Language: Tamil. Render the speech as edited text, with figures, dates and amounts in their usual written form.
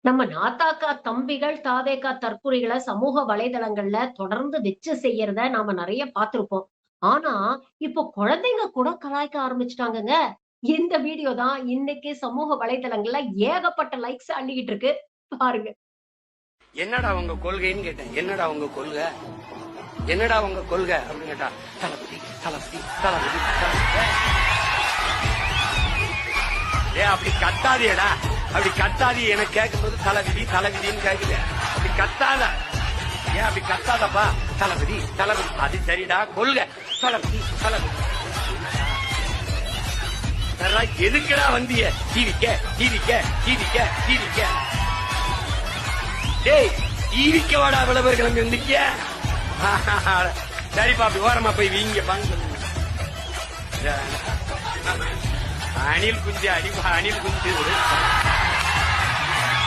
நம்ம நாத்தாக்கா தம்பிகள், தாவேக்கா தற்குறிகள சமூக வலைதளங்கள்ல தொடர்ந்து வச்சு செய்யறத நாம நெறைய பார்த்திருப்போம். ஆனா, இப்போ குழந்தைங்க கூட கலாய்க்க ஆரம்பிச்சுட்டாங்கங்க. இந்த வீடியோ தான் இன்னைக்கு சமூக வலைதளங்கள்ல ஏகப்பட்ட லைக்ஸ் அள்ளிக்கிட்டு இருக்கு. பாருங்க. என்னடா உங்க கொள்கைன்னு கேட்டேன். என்னடா உங்க கொள்கை, என்னடா உங்க கொள்கை அப்படின்னு கேட்டா, தளபதி தளபதி தளபதி தளபதி. அப்படி கத்தாதியடா, அப்படி கத்தாதி. எனக்கு கேட்கும்போது தளபதி தளபதின்னு கேக்குது. அப்படி கத்தாத, ஏன் அப்படி கத்தாதப்பா? தளபதி தளபதி. அது சரிடா, கொள்கை தளபதி தளபதி. எதுக்குடா வந்திய? டிவிக்க டிவிக்க டிவிக்க டிவிக்க. டேய், டிவிக்க வாடா விளம்பரம் இருந்துக்க. சரிப்பா, அப்படி ஓரமா போய் வீங்க பாங்க. அணில் குஞ்சு அடிப்பா, அணில் குஞ்சு.